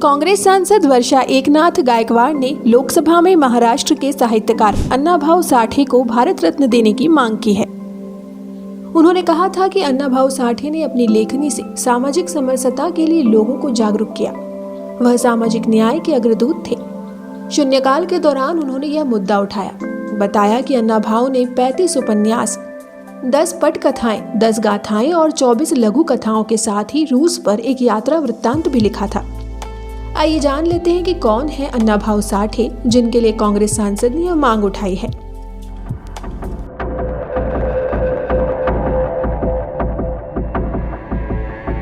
कांग्रेस सांसद वर्षा एकनाथ गायकवाड़ ने लोकसभा में महाराष्ट्र के साहित्यकार अण्णाभाऊ साठे को भारत रत्न देने की मांग की है। उन्होंने कहा था कि अण्णाभाऊ साठे ने अपनी लेखनी से सामाजिक समरसता के लिए लोगों को जागरूक किया। वह सामाजिक न्याय के अग्रदूत थे। शून्यकाल के दौरान उन्होंने यह मुद्दा उठाया। बताया कि अण्णाभाऊ ने 35 उपन्यास, 10 पटकथाएं, 10 गाथाएं और 24 लघु कथाओं के साथ ही रूस पर एक यात्रा वृत्तांत भी लिखा था। आइए जान लेते हैं कि कौन है अण्णाभाऊ साठे, जिनके लिए कांग्रेस सांसद ने यह मांग उठाई है।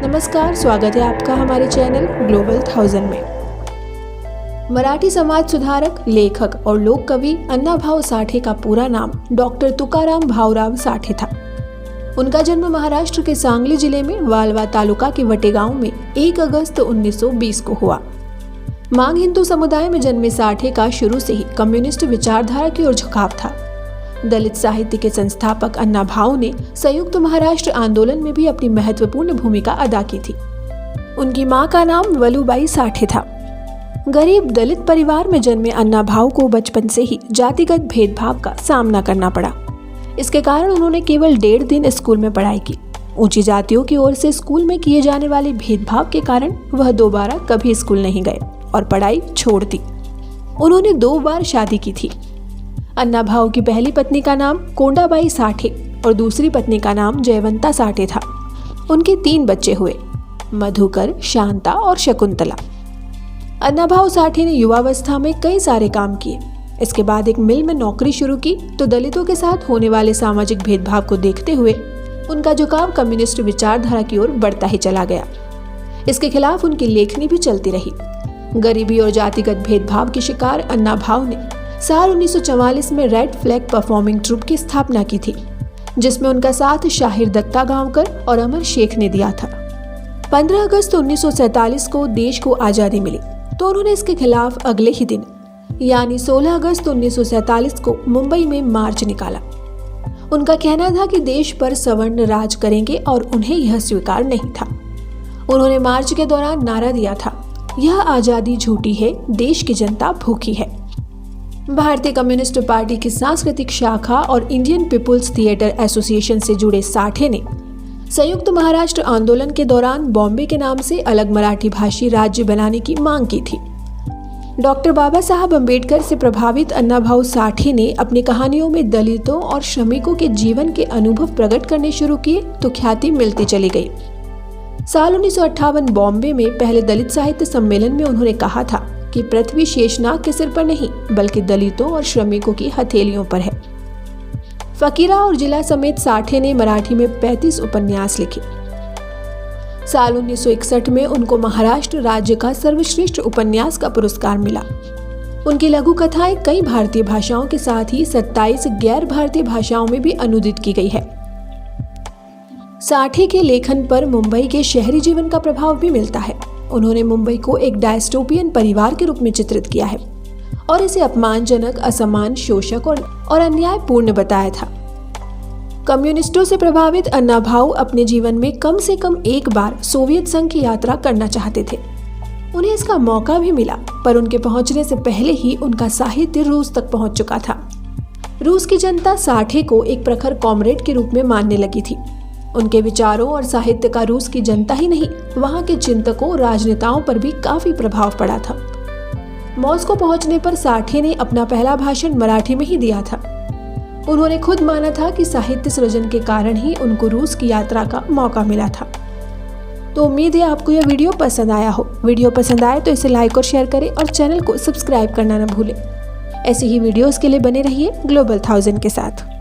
नमस्कार, स्वागत है आपका हमारे चैनल ग्लोबल 1000 में। मराठी समाज सुधारक, लेखक और लोक कवि अण्णाभाऊ साठे का पूरा नाम डॉक्टर तुकाराम भाऊराव साठे था। उनका जन्म महाराष्ट्र के सांगली जिले में वालवा तालुका के वटेगांव में 1 अगस्त 1920 को हुआ। मांग हिंदू समुदाय में जन्मे साठे का शुरू से ही कम्युनिस्ट विचारधारा की ओर झुकाव था। दलित साहित्य के संस्थापक अण्णाभाऊ ने संयुक्त महाराष्ट्र आंदोलन में भी अपनी महत्वपूर्ण भूमिका अदा की थी। उनकी मां का नाम वलुबाई साठे था। गरीब दलित परिवार में जन्मे अण्णाभाऊ को बचपन से ही जातिगत भेदभाव का सामना करना पड़ा। इसके कारण उन्होंने केवल 1.5 दिन स्कूल में पढ़ाई की। ऊंची जातियों की ओर से स्कूल में किए जाने वाले भेदभाव के कारण वह दोबारा कभी स्कूल नहीं गए और पढ़ाई छोड़ दी। उन्होंने 2 बार शादी की थी। अण्णाभाऊ की पहली पत्नी का नाम कोंडाबाई साठे और दूसरी पत्नी का नाम जयवंता साठे था। उनके 3 बच्चे हुए, मधुकर, शांता और शकुंतला। अण्णाभाऊ साठे ने युवावस्था में कई सारे काम किए। इसके बाद एक मिल में नौकरी शुरू की तो दलितों के साथ होने वाले सामाजिक भेदभाव को देखते हुए उनका झुकाव कम्युनिस्ट विचारधारा की ओर बढ़ता ही चला गया। इसके खिलाफ उनकी लेखनी भी चलती रही। गरीबी और जातिगत भेदभाव के शिकार अण्णाभाऊ ने साल 1944 में रेड फ्लैग परफॉर्मिंग ट्रुप की स्थापना की थी, जिसमें उनका साथ शाहिर दत्ता गांवकर और अमर शेख ने दिया था। 15 अगस्त 1947 को देश को आजादी मिली तो उन्होंने इसके खिलाफ अगले ही दिन यानी 16 अगस्त 1947 को मुंबई में मार्च निकाला। उनका कहना था कि देश पर सवर्ण राज करेंगे और उन्हें यह स्वीकार नहीं था। उन्होंने मार्च के दौरान नारा दिया था, यह आजादी झूठी है, देश की जनता भूखी है। भारतीय कम्युनिस्ट पार्टी की सांस्कृतिक शाखा और इंडियन पीपुल्स थिएटर एसोसिएशन से जुड़े साठे ने संयुक्त महाराष्ट्र आंदोलन के दौरान बॉम्बे के नाम से अलग मराठी भाषी राज्य बनाने की मांग की थी। डॉक्टर बाबा साहब अम्बेडकर से प्रभावित अण्णाभाऊ साठे ने अपनी कहानियों में दलितों और श्रमिकों के जीवन के अनुभव प्रकट करने शुरू किए तो ख्याति मिलती चली गई। साल 1958 बॉम्बे में पहले दलित साहित्य सम्मेलन में उन्होंने कहा था कि पृथ्वी शेषनाग के सिर पर नहीं बल्कि दलितों और श्रमिकों की हथेलियों पर है। फकीरा और जिला समेत साठे ने मराठी में 35 उपन्यास लिखे। साल 1961 में उनको महाराष्ट्र राज्य का सर्वश्रेष्ठ उपन्यास का पुरस्कार मिला। उनकी लघु कथाएं कई भारतीय भाषाओं के साथ ही 27 गैर भारतीय भाषाओं में भी अनुदित की गई है। साठे के लेखन पर मुंबई के शहरी जीवन का प्रभाव भी मिलता है। उन्होंने मुंबई को एक डायस्टोपियन परिवार के रूप में चित्रित किया है और इसे अपमानजनक, असमान, शोषक और अन्यायपूर्ण बताया था। कम्युनिस्टों से प्रभावित अण्णाभाऊ अपने जीवन में कम से कम एक बार सोवियत संघ की यात्रा करना चाहते थे। उन्हें इसका मौका भी मिला, पर उनके पहुंचने से पहले ही उनका साहित्य रूस तक पहुंच चुका था। रूस की जनता साठे को एक प्रखर कॉमरेड के रूप में मानने लगी थी। उनके विचारों और साहित्य का रूस की जनता ही नहीं, वहां के चिंतकों और राजनेताओं पर भी काफी प्रभाव पड़ा था। मॉस्को पहुंचने पर साठे ने अपना पहला भाषण मराठी में ही दिया था। उन्होंने खुद माना था कि साहित्य सृजन के कारण ही उनको रूस की यात्रा का मौका मिला था। तो उम्मीद है आपको यह वीडियो पसंद आया हो। वीडियो पसंद आए तो इसे लाइक और शेयर करें और चैनल को सब्सक्राइब करना न भूलें। ऐसे ही वीडियोस के लिए बने रहिए ग्लोबल 1000 के साथ।